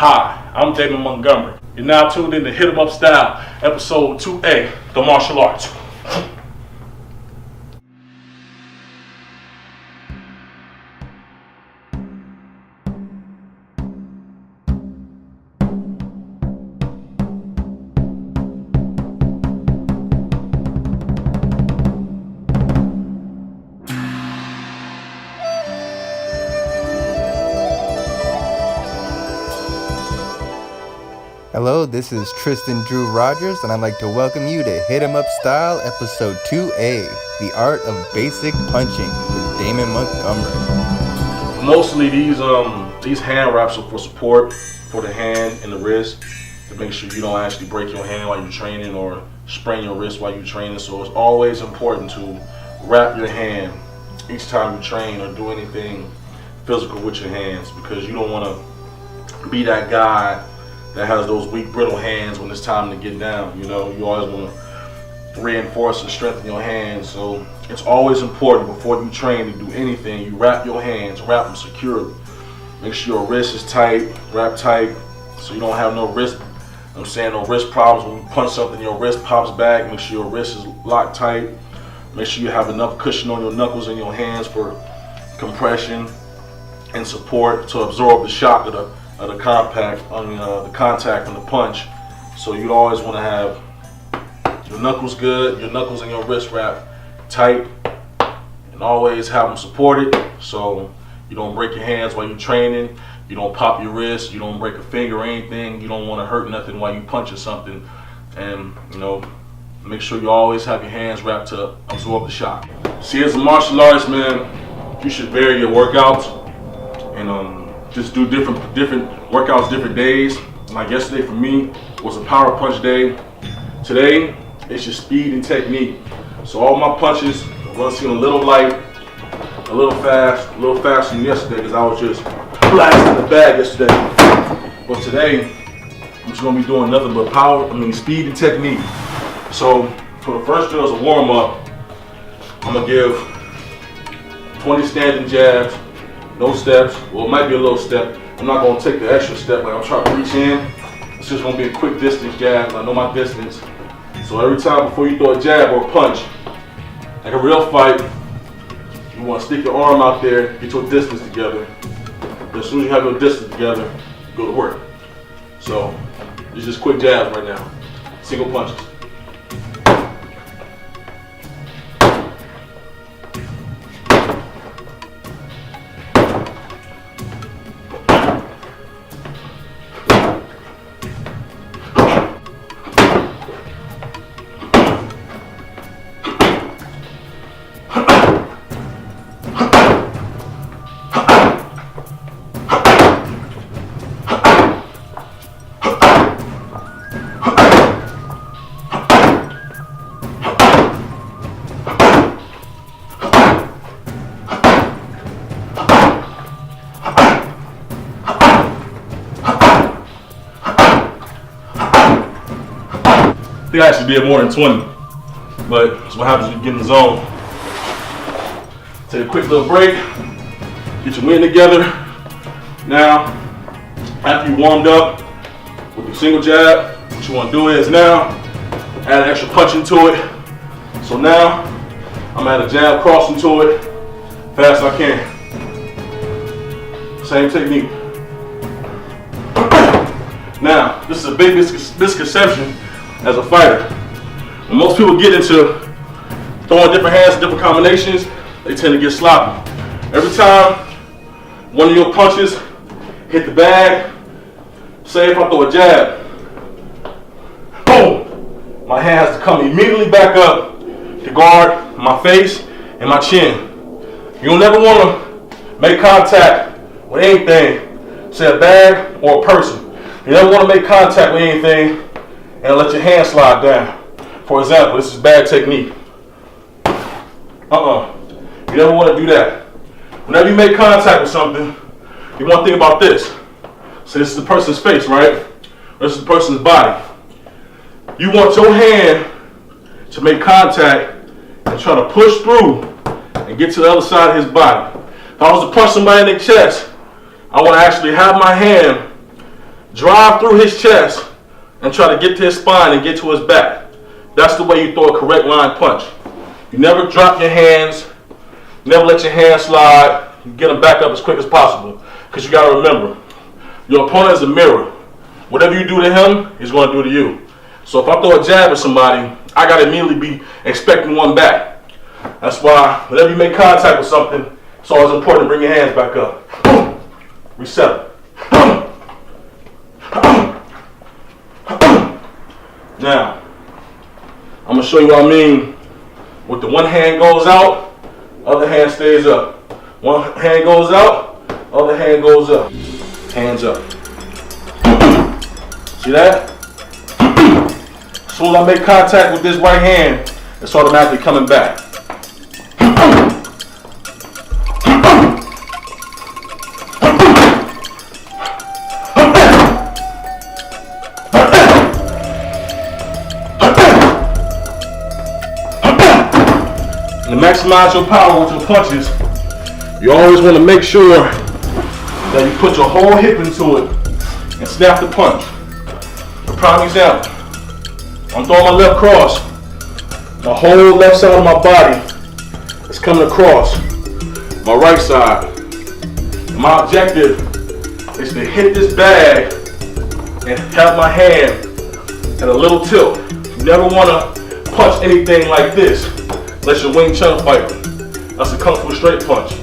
Hi, I'm Damon Montgomery. You're now tuned in to Hit 'em Up Style, episode 2A, the martial arts. Hello, this is Tristan Drew Rogers, and I'd like to welcome you to Hit 'em Up Style, episode 2A, the art of basic punching with Damon Montgomery. Mostly these hand wraps are for support for the hand and the wrist to make sure you don't actually break your hand while you're training or sprain your wrist while you're training. So it's always important to wrap your hand each time you train or do anything physical with your hands, because you don't want to be that guy that has those weak, brittle hands when it's time to get down. You know, you always want to reinforce and strengthen your hands. So it's always important before you train to do anything, you wrap your hands, wrap them securely. Make sure your wrist is tight, wrap tight, so you don't have no wrist problems. When you punch something, your wrist pops back. Make sure your wrist is locked tight. Make sure you have enough cushion on your knuckles and your hands for compression and support to absorb the shock of the contact from the punch. So you always want to have your knuckles good, your knuckles and your wrist wrap tight, and always have them supported so you don't break your hands while you're training, you don't pop your wrist, you don't break a finger or anything. You don't want to hurt nothing while you punching something. And make sure you always have your hands wrapped to absorb the shock. See, as a martial artist, man, you should vary your workouts and just do different workouts different days. Like yesterday for me was a power punch day. Today it's just speed and technique. So all my punches are gonna seem a little light, a little faster than yesterday, because I was just blasting the bag yesterday. But today I'm just gonna be doing nothing but speed and technique. So for the first drill as a warm up, I'm gonna give 20 standing jabs. No steps. Well, it might be a little step. I'm not going to take the extra step, like I'm trying to reach in. It's just going to be a quick distance jab. I know my distance. So every time before you throw a jab or a punch, like a real fight, you want to stick your arm out there, get your distance together. As soon as you have your distance together, you go to work. So it's just quick jabs right now. Single punches. I think I actually did more than 20, but that's what happens when you get in the zone. Take a quick little break, get your wind together. Now, after you warmed up with your single jab, what you want to do is now add an extra punch into it. So now I'm at a jab cross into it, fast as I can. Same technique. Now, this is a big misconception as a fighter. When most people get into throwing different hands, different combinations, they tend to get sloppy. Every time one of your punches hit the bag, say if I throw a jab, boom, my hand has to come immediately back up to guard my face and my chin. You'll never want to make contact with anything, say a bag or a person. You never want to make contact with anything and let your hand slide down. For example, this is bad technique. You never want to do that. Whenever you make contact with something, you want to think about this. So this is the person's face, right? This is the person's body. You want your hand to make contact and try to push through and get to the other side of his body. If I was to punch somebody in the chest, I want to actually have my hand drive through his chest and try to get to his spine and get to his back. That's the way you throw a correct line punch. You never drop your hands, never let your hands slide. You get them back up as quick as possible. Because you got to remember, your opponent is a mirror. Whatever you do to him, he's going to do to you. So if I throw a jab at somebody, I got to immediately be expecting one back. That's why whenever you make contact with something, it's always important to bring your hands back up. Reset. Now, I'm going to show you what I mean with the one hand goes out, other hand stays up. One hand goes out, other hand goes up. Hands up. See that? As soon as I make contact with this right hand, it's automatically coming back. To maximize your power with your punches, you always want to make sure that you put your whole hip into it and snap the punch. A prime example, I'm throwing my left cross. My whole left side of my body is coming across my right side. My objective is to hit this bag and have my hand at a little tilt. You never want to punch anything like this unless you're a Wing Chun fighter. That's a Kung Fu straight punch.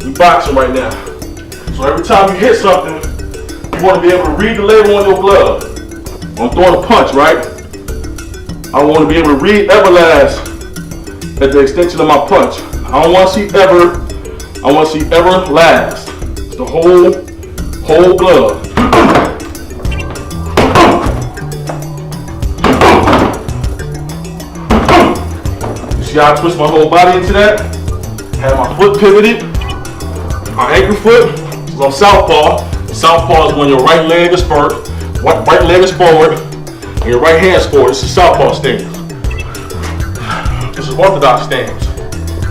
We boxing right now. So every time you hit something, you want to be able to read the label on your glove. When I'm throwing a punch, right? I want to be able to read Everlast at the extension of my punch. I don't want to see ever. I want to see Everlast. It's the whole glove. You see how I twist my whole body into that? Have my foot pivoted. My anchor foot is on southpaw. Southpaw is when your right leg is first, right leg is forward, and your right hand is forward. This is southpaw stance. This is orthodox stance.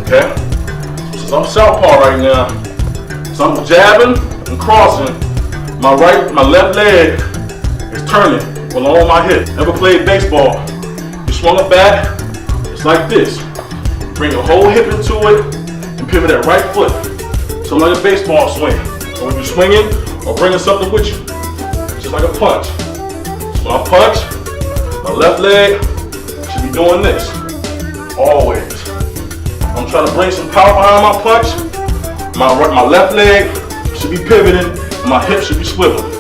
Okay? Since I'm southpaw right now, so I'm jabbing and crossing. My left leg is turning along my hip. Ever played baseball? You swung a bat, it's like this. Bring your whole hip into it and pivot that right foot. So like a baseball swing. Or when you're swinging or bringing something with you. Just like a punch. So when I punch, my left leg should be doing this. Always. I'm trying to bring some power behind my punch. My left leg should be pivoting and my hip should be swiveling.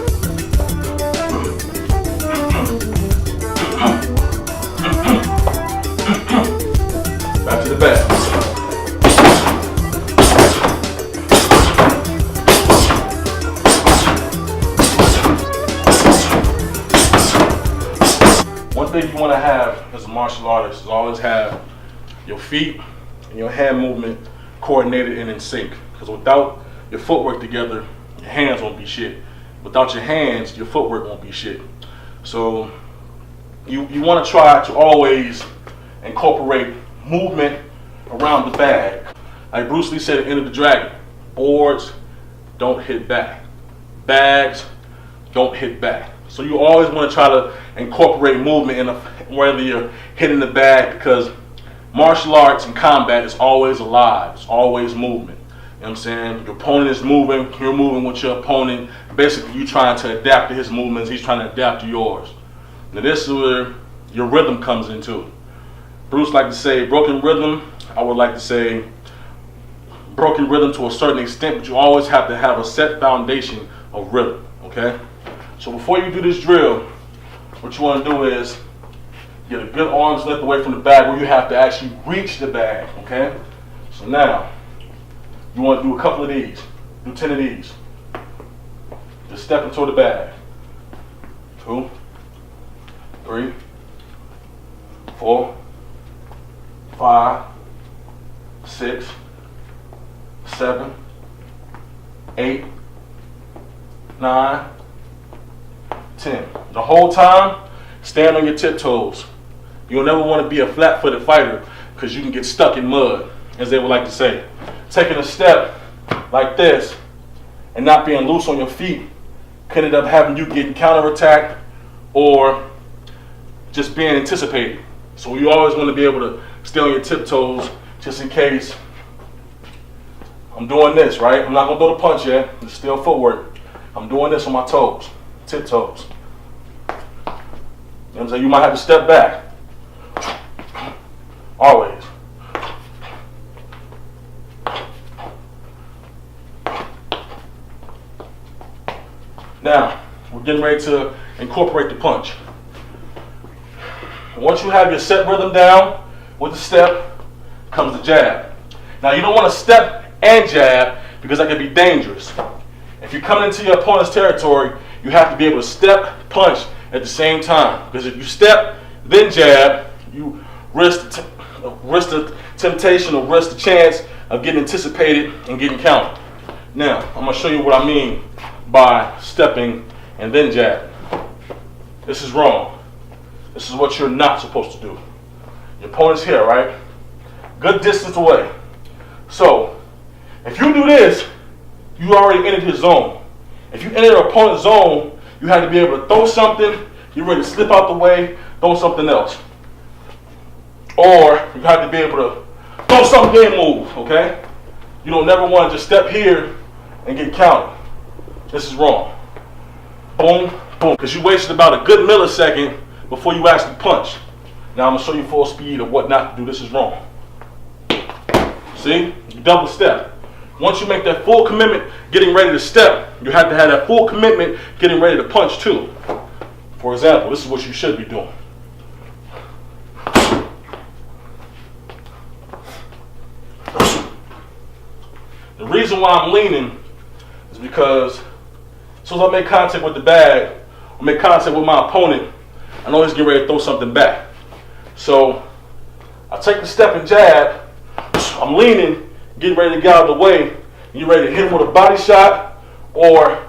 Back to the back. One thing you want to have as a martial artist is always have your feet and your hand movement coordinated and in sync. Because without your footwork together, your hands won't be shit. Without your hands, your footwork won't be shit. So you want to try to always incorporate movement around the bag. Like Bruce Lee said at Enter the Dragon, boards don't hit back. Bags don't hit back. So you always want to try to incorporate movement in whether you're hitting the bag, because martial arts and combat is always alive. It's always movement. You know what I'm saying? Your opponent is moving, you're moving with your opponent. Basically, you're trying to adapt to his movements, he's trying to adapt to yours. Now this is where your rhythm comes into. Bruce like to say broken rhythm. I would like to say broken rhythm to a certain extent, but you always have to have a set foundation of rhythm, okay? So before you do this drill, what you want to do is get a good arm's length away from the bag where you have to actually reach the bag, okay? So now, you want to do a couple of these. Do 10 of these. Just stepping toward the bag. 2, 3, 4, 5, 6, 7, 8, 9, 10. The whole time, stand on your tiptoes. You'll never want to be a flat-footed fighter because you can get stuck in mud, as they would like to say. Taking a step like this and not being loose on your feet can end up having you getting counterattacked or just being anticipated. So you always want to be able to stay on your tiptoes just in case I'm doing this, right? I'm not going to throw the punch yet. It's still footwork. I'm doing this on my toes, tiptoes. You know what I'm saying? You might have to step back. Always. Now, we're getting ready to incorporate the punch. Once you have your set rhythm down with the step, comes the jab. Now, you don't want to step and jab because that can be dangerous. If you're coming into your opponent's territory, you have to be able to step, punch at the same time. Because if you step, then jab, you risk the temptation or risk the chance of getting anticipated and getting countered. Now, I'm going to show you what I mean by stepping and then jabbing. This is wrong. This is what you're not supposed to do. Your opponent's here, right? Good distance away. So, if you do this, you already entered his zone. If you enter the opponent's zone, you have to be able to throw something, you're ready to slip out the way, throw something else. Or you have to be able to throw something and move, okay? You don't never want to just step here and get counted. This is wrong. Boom, boom. Because you wasted about a good millisecond before you actually punch. Now I'm going to show you full speed of what not to do. This is wrong. See? You double step. Once you make that full commitment getting ready to step, you have to have that full commitment getting ready to punch too. For example, this is what you should be doing. The reason why I'm leaning is because as soon as I make contact with the bag, I make contact with my opponent, I know he's getting ready to throw something back. So I take the step and jab, I'm leaning, getting ready to get out of the way, and you're ready to hit him with a body shot, or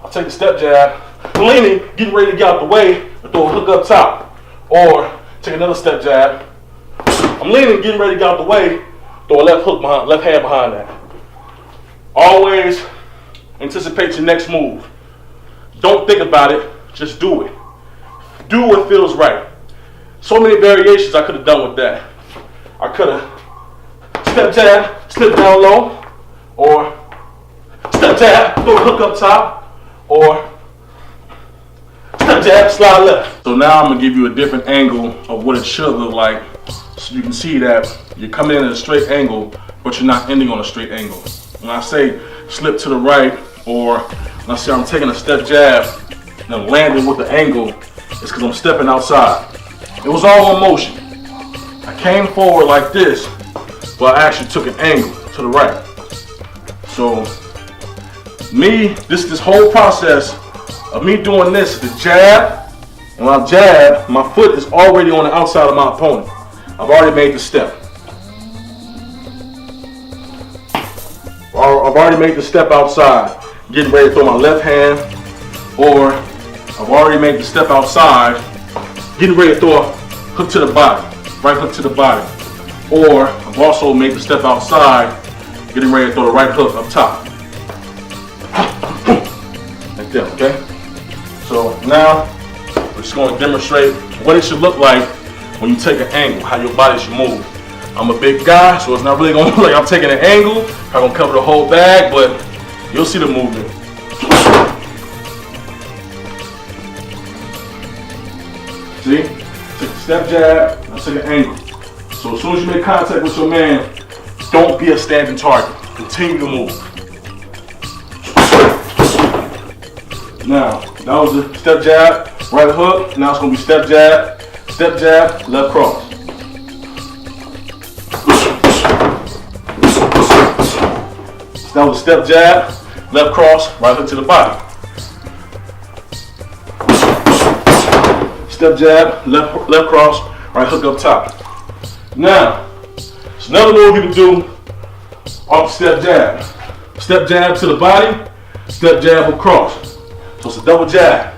I'll take the step jab, I'm leaning, getting ready to get out of the way, and throw a hook up top, or take another step jab, I'm leaning, getting ready to get out of the way, throw a left hook behind, left hand behind that. Always anticipate your next move. Don't think about it, just do it. Do what feels right. So many variations I could have done with that. I could have step jab, slip down low, or step jab, throw a hook up top, or step jab, slide left. So now I'm going to give you a different angle of what it should look like so you can see that you're coming in at a straight angle, but you're not ending on a straight angle. When I say slip to the right, or when I say I'm taking a step jab and I'm landing with the angle, it's because I'm stepping outside. It was all one motion. I came forward like this, but I actually took an angle to the right. So this whole process of me doing this, the jab, and when I jab, my foot is already on the outside of my opponent. I've already made the step. I've already made the step outside, getting ready to throw my left hand, or I've already made the step outside, getting ready to throw a hook to the body, right hook to the body. Or I've also made the step outside, getting ready to throw the right hook up top. Like that, okay? So now we're just going to demonstrate what it should look like when you take an angle, how your body should move. I'm a big guy, so it's not really going to look like I'm taking an angle. I'm going to cover the whole bag, but you'll see the movement. See? Take a step jab, and take an angle. So as soon as you make contact with your man, don't be a standing target. Continue to move. Now, that was the step jab, right hook. Now it's going to be step jab, left cross. That was a step jab, left cross, right hook to the body. Step jab, left cross, right hook up top. Now, it's another move you can do off step jab. Step jab to the body, step jab across. So it's a double jab.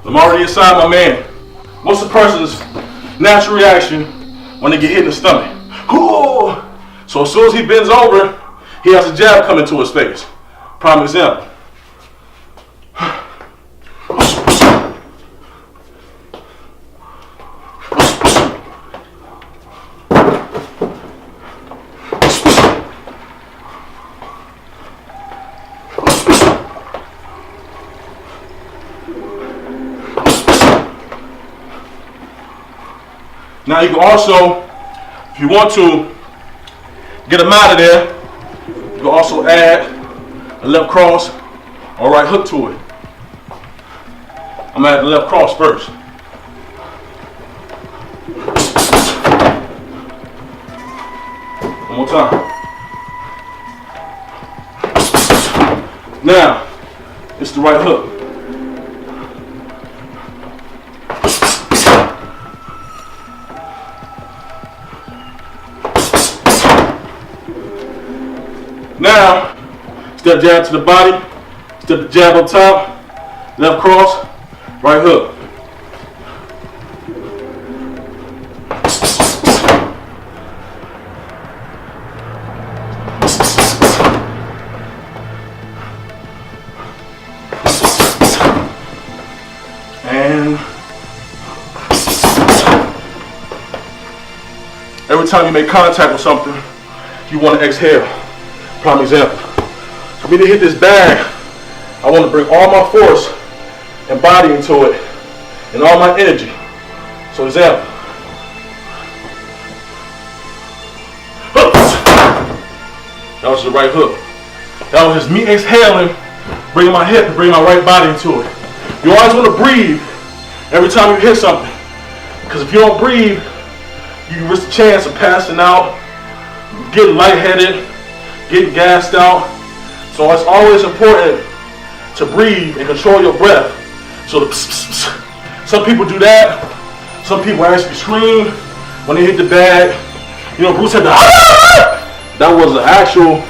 I'm already inside my man. What's the person's natural reaction when they get hit in the stomach? Ooh. So as soon as he bends over, he has a jab coming to his face. Prime example. Now you can also, if you want to, get them out of there. You can also add a left cross or right hook to it. I'm gonna add the left cross first. One more time. Now, it's the right hook. Now, step jab to the body, step jab on top, left cross, right hook. And every time you make contact with something, you want to exhale. Prime example. For me to hit this bag, I want to bring all my force and body into it and all my energy. So example. That was the right hook. That was just me exhaling, bringing my hip and bringing my right body into it. You always want to breathe every time you hit something. Because if you don't breathe, you risk the chance of passing out, getting lightheaded, getting gassed out. So it's always important to breathe and control your breath. So some people do that. Some people actually scream when they hit the bag. You know, Bruce had the that was the actual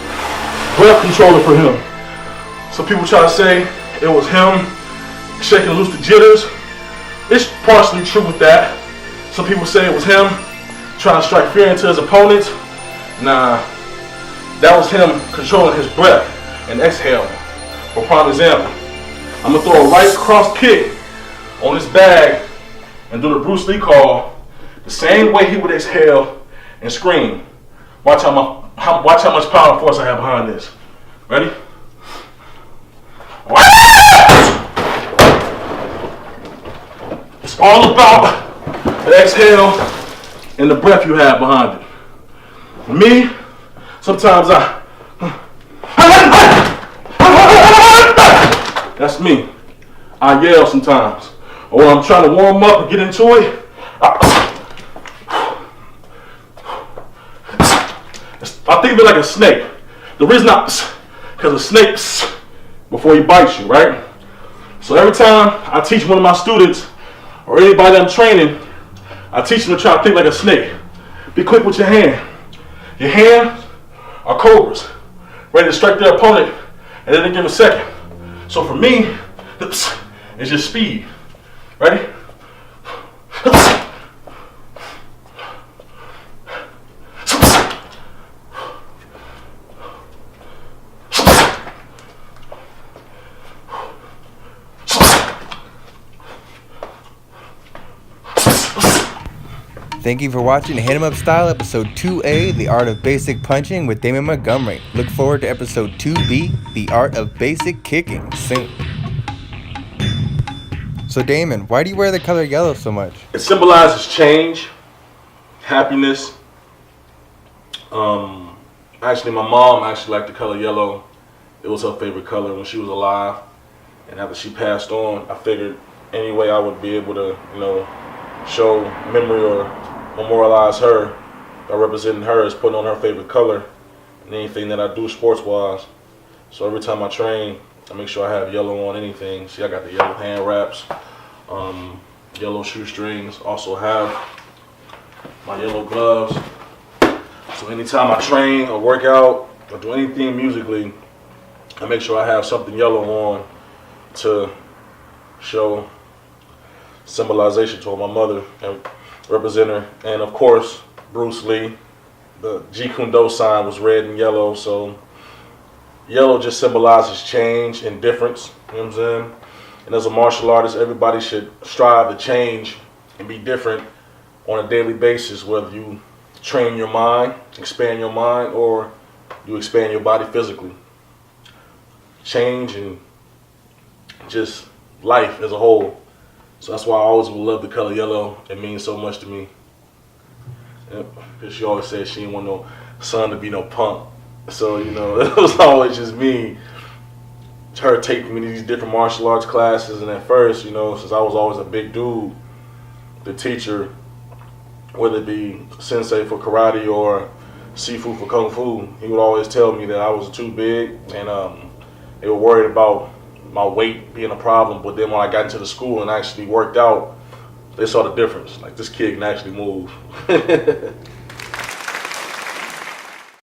breath controller for him. Some people try to say it was him shaking loose the jitters. It's partially true with that. Some people say it was him trying to strike fear into his opponents. Nah, that was him controlling his breath and exhaling. For prime example, I'm gonna throw a right cross kick on this bag and do the Bruce Lee call the same way he would exhale and scream. Watch how much power and force I have behind this. Ready? It's all about the exhale and the breath you have behind it. For me, sometimes that's me. I yell sometimes. Or when I'm trying to warm up and get into it, I think of it like a snake. The reason because a snake before he bites you, right? So every time I teach one of my students or anybody that I'm training, I teach them to try to think like a snake. Be quick with your hand. Your hands are cobras, ready to strike their opponent and then give them a second. So for me, it's just speed. Ready? Thank you for watching Hit 'em Up Style episode 2A, The Art of Basic Punching with Damon Montgomery. Look forward to episode 2B, The Art of Basic Kicking, soon. So Damon, why do you wear the color yellow so much? It symbolizes change, happiness. Actually, my mom actually liked the color yellow. It was her favorite color when she was alive. And after she passed on, I figured any way I would be able to, show memory or memorialize her by representing her as putting on her favorite color in anything that I do sports-wise. So every time I train, I make sure I have yellow on anything. See, I got the yellow hand wraps, yellow shoestrings. Also have my yellow gloves. So anytime I train or work out or do anything musically, I make sure I have something yellow on to show symbolization to my mother and represent her. And of course, Bruce Lee, the Jeet Kune Do sign was red and yellow, so yellow just symbolizes change and difference, you know what I'm saying? And as a martial artist, everybody should strive to change and be different on a daily basis, whether you train your mind, expand your mind, or you expand your body physically. Change and just life as a whole. So that's why I always will love the color yellow. It means so much to me. Because she always said she didn't want no son to be no punk. So, you know, it was always just me. Her taking me to these different martial arts classes, and at first, you know, since I was always a big dude, the teacher, whether it be sensei for karate or Sifu for kung fu, he would always tell me that I was too big, and they were worried about my weight being a problem. But then when I got into the school and actually worked out, they saw the difference. Like, this kid can actually move.